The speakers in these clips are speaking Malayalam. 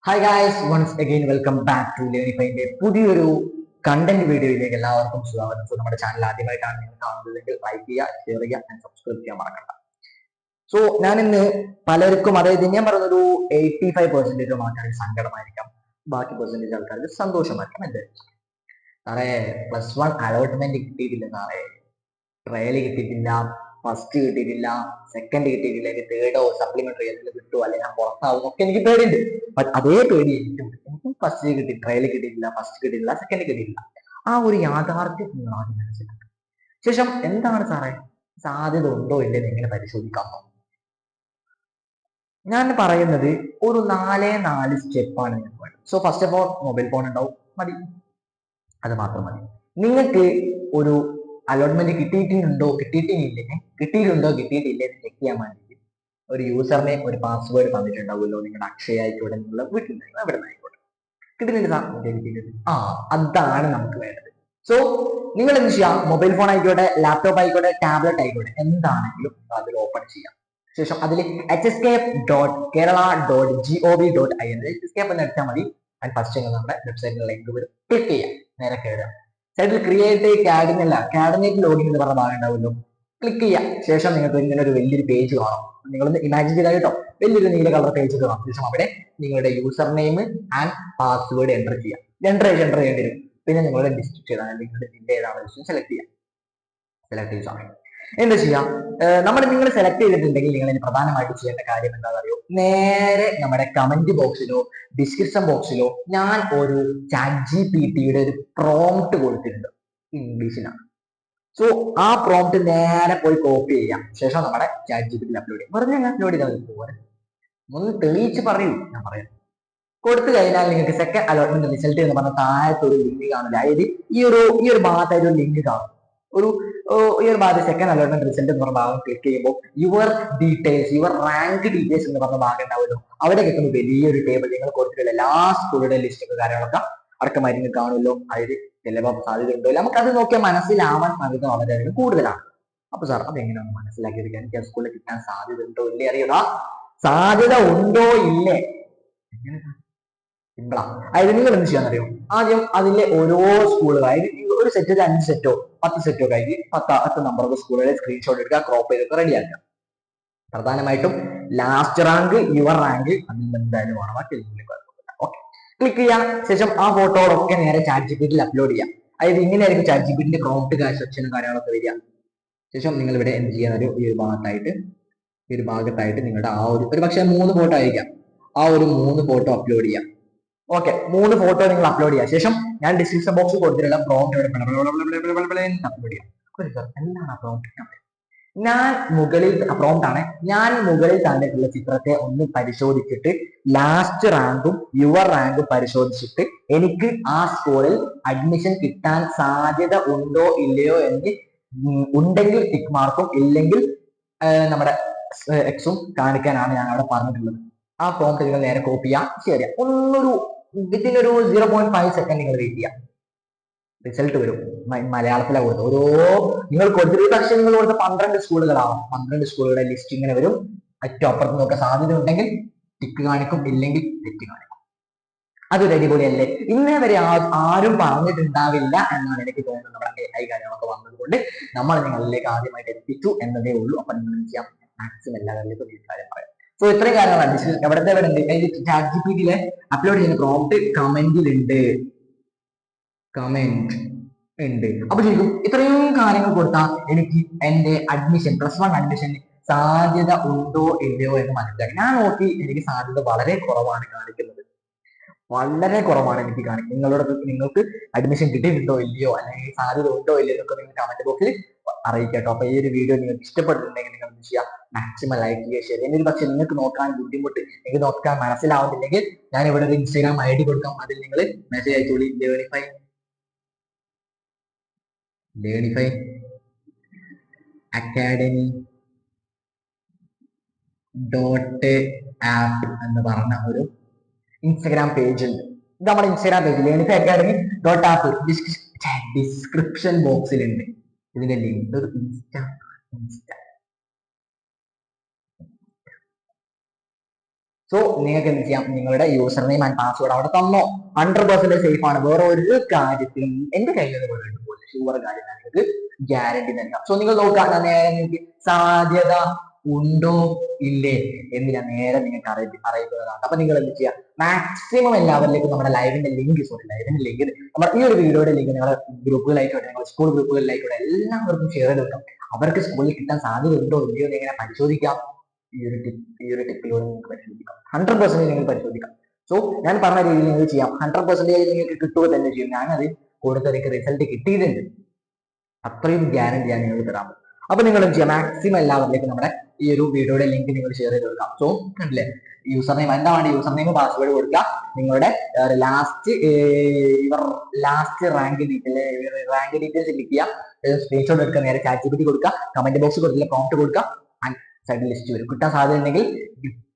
Hi guys, once again welcome back to ലേണിഫൈന്റെ പുതിയൊരു കണ്ടന്റ് വീഡിയോയിലേക്ക് എല്ലാവർക്കും സ്വാഗതം. സോ നമ്മുടെ ചാനൽ ആദ്യമായിട്ടാണ് നിങ്ങൾ കാണുന്നതെങ്കിൽ ലൈക്ക് ചെയ്യുക, ഷെയർ ചെയ്യുക ആൻഡ് സബ്സ്ക്രൈബ് ചെയ്യാൻ മറക്കണ്ട. സോ ഞാൻ ഇന്ന് പലർക്കും, അതായത് ഞാൻ പറഞ്ഞൊരു 85% ആൾക്കാർക്ക് സങ്കടമായിരിക്കാം, ബാക്കി പെർസെന്റേജ് ആൾക്കാർക്ക് സന്തോഷമായിരിക്കും. എന്റെ സാറേ +1 അലോട്ട്മെന്റ് കിട്ടിയിട്ടില്ല, സാറേ ട്രയൽ കിട്ടിയിട്ടില്ല, ഫസ്റ്റ് കിട്ടിയിട്ടില്ല, സെക്കൻഡ് കിട്ടിയിട്ടില്ല, എനിക്ക് തേർഡോ സപ്ലിമെന്ററി എന്തെങ്കിലും കിട്ടുമോ, അല്ലെങ്കിൽ ഞാൻ പുറത്താവും ഒക്കെ എനിക്ക് പേടിയുണ്ട്. അതേ പേടി എനിക്കും ഫസ്റ്റ് കിട്ടി, ട്രയൽ കിട്ടിയിട്ടില്ല, ഫസ്റ്റ് കിട്ടിയിട്ടില്ല, സെക്കൻഡ് കിട്ടിയിട്ടില്ല. ആ ഒരു യാഥാർത്ഥ്യം നിങ്ങൾ ആദ്യം മനസ്സിലാക്കുക. ശേഷം എന്താണ് സാറേ സാധ്യത ഉണ്ടോ ഇല്ലെന്ന് എങ്ങനെ പരിശോധിക്കാമോ? ഞാൻ പറയുന്നത് ഒരു 4 സ്റ്റെപ്പാണ് നിങ്ങൾക്ക് വേണ്ടത്. So first of all mobile phone ഉണ്ടാവും, മതി, അത് മാത്രം മതി. നിങ്ങൾക്ക് ഒരു അലോട്ട്മെന്റ് കിട്ടിയിട്ടുണ്ടോ കിട്ടിയിട്ടില്ലേ എന്ന് ചെക്ക് ചെയ്യാൻ വേണ്ടിയിട്ട് ഒരു യൂസർ നെയിം, ഒരു പാസ്വേഡ് തന്നിട്ടുണ്ടാവുമല്ലോ നിങ്ങളുടെ അക്ഷയ ആയിക്കോട്ടെ, നിങ്ങളുടെ വീട്ടിൽ നിന്ന് എവിടെ നിന്നായിക്കോട്ടെ. കിട്ടുന്നില്ല, അതാണ് നമുക്ക് വേണ്ടത്. സോ നിങ്ങൾ എന്ത് ചെയ്യാം, മൊബൈൽ ഫോൺ ആയിക്കോട്ടെ, ലാപ്ടോപ്പ് ആയിക്കോട്ടെ, ടാബ്ലറ്റ് ആയിക്കോട്ടെ, എന്താണെങ്കിലും അതിൽ ഓപ്പൺ ചെയ്യാം. ശേഷം അതിൽ hscape.kerala.gov.in hscape എന്ന് അടിച്ചാൽ മതി. ആൻഡ് ഫസ്റ്റ് നമ്മുടെ വെബ്സൈറ്റിന്റെ ലിങ്ക് വരും, ക്ലിക്ക് ചെയ്യാം, നേരെ കയറുക. സൈഡിൽ ക്രിയേറ്റ് കാഡിനേറ്റ് ലോഗിൻ എന്ന് പറഞ്ഞ ഭാഗം ഉണ്ടാവുമല്ലോ, ക്ലിക്ക് ചെയ്യാം. ശേഷം നിങ്ങൾക്ക് ഇങ്ങനെ ഒരു വലിയൊരു പേജ് കാണാം. നിങ്ങളൊന്ന് ഇമാജിൻ ചെയ്താൽ കേട്ടോ, വലിയൊരു നീല കളർ പേജ് കാണാം. ശേഷം അവിടെ നിങ്ങളുടെ user name and password enter ചെയ്യാം. എൻ്റർ ചെയ്യേണ്ടി വരും. പിന്നെ നിങ്ങളുടെ ഡിസ്ട്രിക്ട് ഏതാണ്, നിങ്ങളുടെ ജില്ല ഏതാണെന്ന് സെലക്ട് ചെയ്യാം. സെലക്ട് ചെയ്ത സമയം എന്താ ചെയ്യാം, നിങ്ങൾ സെലക്ട് ചെയ്തിട്ടുണ്ടെങ്കിൽ നിങ്ങൾ ഇനി പ്രധാനമായിട്ട് ചെയ്യേണ്ട കാര്യം എന്താണെന്ന് അറിയോ, നേരെ നമ്മുടെ കമന്റ് ബോക്സിലോ ഡിസ്ക്രിപ്ഷൻ ബോക്സിലോ ഞാൻ ഒരു ChatGPT ഒരു പ്രോംപ്റ്റ് കൊടുത്തിട്ടുണ്ട്, ഇംഗ്ലീഷിലാണ്. സോ ആ പ്രോംപ്റ്റ് നേരെ പോയി കോപ്പി ചെയ്യാം. ശേഷം നമ്മുടെ ChatGPT അപ്ലോഡ് ചെയ്യാം. വെറുതെ ഞാൻ അപ്ലോഡ് ചെയ്താൽ പോലെ ഒന്ന് തെളിയിച്ച് പറയൂ, ഞാൻ പറയാം. കൊടുത്തു കഴിഞ്ഞാൽ നിങ്ങൾക്ക് സെക്കൻഡ് അലോട്ട്മെന്റ് റിസൾട്ട് എന്ന് പറഞ്ഞ താഴത്തെ ഒരു ലിങ്ക് കാണില്ല. അതായത് ഈ ഒരു ഭാഗത്തായിട്ട് ഒരു ലിങ്ക് കാണും. ഒരു ഈ ഒരു ഭാഗത്ത് സെക്കൻഡ് അലോട്ട്മെന്റ് റിസൾട്ട് എന്ന് പറഞ്ഞ ഭാഗം ക്ലിക്ക് ചെയ്യുമ്പോൾ യുവർ റാങ്ക് ഡീറ്റെയിൽസ് എന്ന് പറഞ്ഞ ഭാഗം ഉണ്ടാവുമല്ലോ, അവിടെ കിട്ടുന്ന വലിയൊരു ടേബിൾ നിങ്ങൾ കൊടുത്തിട്ടുള്ള എല്ലാ സ്കൂളുടെ ലിസ്റ്റും കാര്യങ്ങളൊക്കെ അടക്കമായിരിക്കും കാണുമല്ലോ. അതിൽ ചിലപ്പോൾ സാധ്യത ഉണ്ടോ ഇല്ല, നമുക്ക് അത് നോക്കിയാൽ മനസ്സിലാവാൻ സാധ്യത വളരെയധികം കൂടുതലാണ്. അപ്പൊ സാർ അതെങ്ങനെയാണ് മനസ്സിലാക്കിയെടുക്കാൻ, എനിക്ക് ആ സ്കൂളിൽ കിട്ടാൻ സാധ്യത ഉണ്ടോ ഇല്ലേ അറിയുക, സാധ്യത ഉണ്ടോ ഇല്ലേ എങ്ങനെ സിമ്പിളാ. അതായത് നിങ്ങൾ എന്ത് ചെയ്യാൻ അറിയോ, ആദ്യം അതിലെ ഓരോ സ്കൂളുകളായി ഒരു സെറ്റ് 5 സെറ്റോ 10 സെറ്റോ കഴിഞ്ഞ് 10 നമ്പർ സ്കൂളുകളെ സ്ക്രീൻഷോട്ട് എടുക്കുക, ക്രോപ്പ് ചെയ്തൊക്കെ റെഡിയാക്കുക. പ്രധാനമായിട്ടും ലാസ്റ്റ് റാങ്ക്, യുവർ റാങ്ക് അതിൽ എന്തായാലും വേണം, ഓക്കെ. ക്ലിക്ക് ചെയ്യാം. ശേഷം ആ ഫോട്ടോകളൊക്കെ നേരെ ChatGPT അപ്ലോഡ് ചെയ്യാം. അതായത് ഇങ്ങനെയായിരിക്കും ChatGPT പ്രോംപ്റ്റ് സെക്ഷനും കാര്യങ്ങളൊക്കെ വരിക. ശേഷം നിങ്ങൾ ഇവിടെ എന്ത് ചെയ്യാൻ, ഈ ഒരു ഭാഗത്തായിട്ട് നിങ്ങളുടെ ആ ഒരു പക്ഷേ 3 ഫോട്ടോ ആയിരിക്കാം, ആ ഒരു 3 ഫോട്ടോ അപ്ലോഡ് ചെയ്യാം. ഓക്കെ, 3 ഫോട്ടോ നിങ്ങൾ അപ്ലോഡ് ചെയ്യാം. ശേഷം ഞാൻ ഡിസ്ക്രിപ്ഷൻ ബോക്സിൽ കൊടുത്തിട്ടുള്ള പ്രോംപ്റ്റ് അപ്ലോഡ് ചെയ്യാം. എന്താണ് ആ പ്രോംപ്റ്റ്? ഞാൻ മുകളിൽ തന്നിട്ടുള്ള ചിത്രത്തെ ഒന്ന് പരിശോധിച്ചിട്ട് ലാസ്റ്റ് റാങ്കും യുവർ റാങ്കും പരിശോധിച്ചിട്ട് എനിക്ക് ആ സ്കൂളിൽ അഡ്മിഷൻ കിട്ടാൻ സാധ്യത ഉണ്ടോ ഇല്ലയോ എന്ന് ഉണ്ടെങ്കിൽ ടിക്ക് മാർക്കും, ഇല്ലെങ്കിൽ നമ്മുടെ എക്സും കാണിക്കാനാണ് ഞാൻ അവിടെ പറഞ്ഞിട്ടുള്ളത്. ആ പ്രോംപ്റ്റ് നിങ്ങൾ നേരെ കോപ്പി ചെയ്യാം, ശരിയാ, വിത്തിൻ ഒരു 0.5 സെക്കൻഡ് നിങ്ങൾ വെയിറ്റ് ചെയ്യാം, റിസൾട്ട് വരും. മലയാളത്തിലാണ് കൊടുത്തത്. നിങ്ങൾ കൊടുത്തിട്ട് പക്ഷേ നിങ്ങൾ കൊടുത്ത 12 സ്കൂളുകളാവും, 12 സ്കൂളുകളുടെ ലിസ്റ്റ് ഇങ്ങനെ വരും. ഏറ്റവും അപ്പുറത്ത് നോക്കാൻ സാധ്യത ഉണ്ടെങ്കിൽ ടിക്ക് കാണിക്കും, ഇല്ലെങ്കിൽ തെറ്റ് കാണിക്കും. അതൊരു അടിപൊളിയല്ലേ? ഇന്നേ വരെ ആരും പറഞ്ഞിട്ടുണ്ടാവില്ല എന്നാണ് എനിക്ക് തോന്നുന്നത്. നമ്മുടെ AI കാര്യങ്ങളൊക്കെ വന്നതുകൊണ്ട് നമ്മൾ നിങ്ങളിലേക്ക് ആദ്യമായിട്ട് എത്തിച്ചു എന്നതേ ഉള്ളൂ. അപ്പൊ നിങ്ങൾ ചെയ്യാം, മാക്സിമം എല്ലാവരിലേക്കും ഈ കാര്യം പറയാം. സോ ഇത്രയും കാര്യങ്ങളാണ്. എവിടത്തെ ഉണ്ട്, ChatGPT അപ്ലോഡ് ചെയ്യുന്ന പ്രോംപ്റ്റ് കമന്റ് ഉണ്ട്. അപ്പൊ ശരിക്കും ഇത്രയും കാര്യങ്ങൾ കൊടുത്താൽ എനിക്ക് എന്റെ +1 അഡ്മിഷൻ സാധ്യത ഉണ്ടോ ഇല്ലയോ എന്ന് മനസ്സിലാക്കി. ഞാൻ നോക്കി, എനിക്ക് സാധ്യത വളരെ കുറവാണ് കാണിക്കുന്നത്, വളരെ കുറവാണ് എനിക്ക് കാണിക്കുന്നത്. നിങ്ങൾക്ക് അഡ്മിഷൻ കിട്ടിയിട്ടുണ്ടോ ഇല്ലയോ, അല്ലെങ്കിൽ സാധ്യത ഉണ്ടോ ഇല്ലയോ എന്നൊക്കെ നിങ്ങൾ കമന്റ് ബോക്സിൽ അറിയിക്കട്ടോ. അപ്പൊ ഈ ഒരു വീഡിയോ നിങ്ങൾക്ക് ഇഷ്ടപ്പെട്ടിട്ടുണ്ടെങ്കിൽ നിങ്ങൾ എന്ത് ചെയ്യുക, മാക്സിമം ലൈക്ക് ചെയ്യുക, ഷെയർ ചെയ്യുക. ഒരു പക്ഷേ നിങ്ങൾക്ക് നോക്കാൻ ബുദ്ധിമുട്ട്, നിങ്ങൾക്ക് നോക്കാൻ മനസ്സിലാവുന്നില്ലെങ്കിൽ ഞാൻ ഇവിടെ ഒരു Instagram ID കൊടുക്കാം, അതിൽ നിങ്ങൾ മെസ്സേജ് അയച്ചോളി. ലേണിഫൈ academy.app എന്ന് പറഞ്ഞ ഒരു ഇൻസ്റ്റഗ്രാം പേജ് ഉണ്ട്. ഇത് നമ്മുടെ ഇൻസ്റ്റാഗ്രാം പേജ് ലേണിഫൈ academy.app ഡിസ്ക്രിപ്ഷൻ ബോക്സിലുണ്ട്. ഇതിന്റെ ലിങ്ക് ഒരു ഇൻസ്റ്റ സോ നിങ്ങൾക്ക് എന്ത് ചെയ്യാം, നിങ്ങളുടെ യൂസർ നെയിം ആൻഡ് പാസ്വേഡ് അവിടെ തന്നോ, 100% സേഫ് ആണ്. വേറെ ഒരു കാര്യത്തിലും എന്റെ കയ്യിൽ നിന്ന് പോയിട്ട് പോലെ ഷുവർ കാര്യം നിങ്ങൾക്ക് ഗ്യാരണ്ടി നൽകാം. സോ നിങ്ങൾ നോക്കുക, നേരെ നിങ്ങൾക്ക് സാധ്യത ഉണ്ടോ ഇല്ലേ എന്ന് ഞാൻ നേരെ നിങ്ങൾക്ക് അറിയിക്കുന്നതാണ്. അപ്പൊ നിങ്ങൾ എന്ത് ചെയ്യുക, മാക്സിമം എല്ലാവരിലേക്കും നമ്മുടെ ലൈവിന്റെ ലിങ്ക് നമ്മുടെ ഈ ഒരു വീഡിയോയുടെ ലിങ്ക് നിങ്ങളുടെ ഗ്രൂപ്പുകളായിക്കോട്ടെ, നിങ്ങളുടെ സ്കൂൾ ഗ്രൂപ്പുകളിലായിക്കോട്ടെ എല്ലാവർക്കും ഷെയർ ചെയ്ത് വെക്കാം. അവർക്ക് സ്കൂളിൽ കിട്ടാൻ സാധ്യത ഉണ്ടോ ഇല്ലയോ എന്ന് എങ്ങനെ പരിശോധിക്കാം, ഈ ഒരു ടിപ്പിലൂടെ നിങ്ങൾക്ക് പരിശോധിക്കാം. 100% നിങ്ങൾ പരിശോധിക്കാം. സോ ഞാൻ പറഞ്ഞ രീതിയിൽ നിങ്ങൾ ചെയ്യാം. 100% നിങ്ങൾക്ക് കിട്ടുക തന്നെ ചെയ്യും. ഞാനത് കൊടുത്തതിലേക്ക് റിസൾട്ട് കിട്ടിയിട്ടുണ്ട്. അത്രയും ഗ്യാരണ്ടി ഞാൻ നിങ്ങൾക്ക് തരാം. അപ്പൊ നിങ്ങൾ എന്ത് ചെയ്യാം, മാക്സിമം എല്ലാവരിലേക്കും നമ്മുടെ ഈ ഒരു വീഡിയോയുടെ ലിങ്ക് നിങ്ങൾ ഷെയർ ചെയ്ത് കൊടുക്കാം. സോ കണ്ടില്ലേ, യൂസർ നെയിം എന്താണ്, യൂസർ നെയിം പാസ്വേഡ് കൊടുക്കുക, നിങ്ങളുടെ ലാസ്റ്റ് റാങ്ക് ഡീറ്റെയിൽസ് ക്ലിക്ക് ചെയ്യുക, സ്ക്രീൻഷോട്ട് എടുക്കുക, നേരെ ChatGPT കൊടുക്കുക, കമന്റ് ബോക്സ് കൊടുത്തില്ല പ്രോംപ്റ്റ് കൊടുക്കുക, സൈഡിൽ ലിസ്റ്റ് വരും. കിട്ടാൻ സാധ്യത ഉണ്ടെങ്കിൽ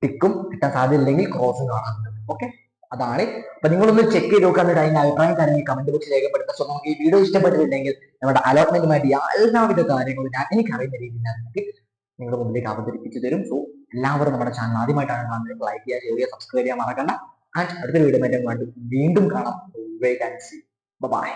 ടിക്കും, കിട്ടാൻ സാധ്യത ഇല്ലെങ്കിൽ ക്രോസും കാണാറുണ്ട്. ഓക്കെ, അതാണ്. അപ്പൊ നിങ്ങളൊന്ന് ചെക്ക് ചെയ്ത് നോക്കാൻ, അതിന്റെ അഭിപ്രായം കാര്യങ്ങൾ കമന്റ് ബോക്സിൽ രേഖപ്പെടുത്തുക. സോ നമുക്ക് ഈ വീഡിയോ ഇഷ്ടപ്പെട്ടിട്ടുണ്ടെങ്കിൽ നമ്മുടെ അലോട്ട്മെന്റുമായിട്ട് എല്ലാവിധ കാര്യങ്ങളും ഞാൻ എനിക്കറിയുന്ന രീതിയിൽ ഞാൻ നിങ്ങളുടെ മുമ്പിലേക്ക് അവതരിപ്പിച്ചു തരും. സോ എല്ലാവരും നമ്മുടെ ചാനൽ ആദ്യമായിട്ടാണ് കാണുന്നത്, ലൈക്ക് ചെയ്യുക, ഷെയർ ചെയ്യുക, സബ്സ്ക്രൈബ് ചെയ്യാൻ മറക്കണ്ട. ആൻഡ് അടുത്ത വീഡിയോ വീണ്ടും കാണാം. Wait and see. ബൈ.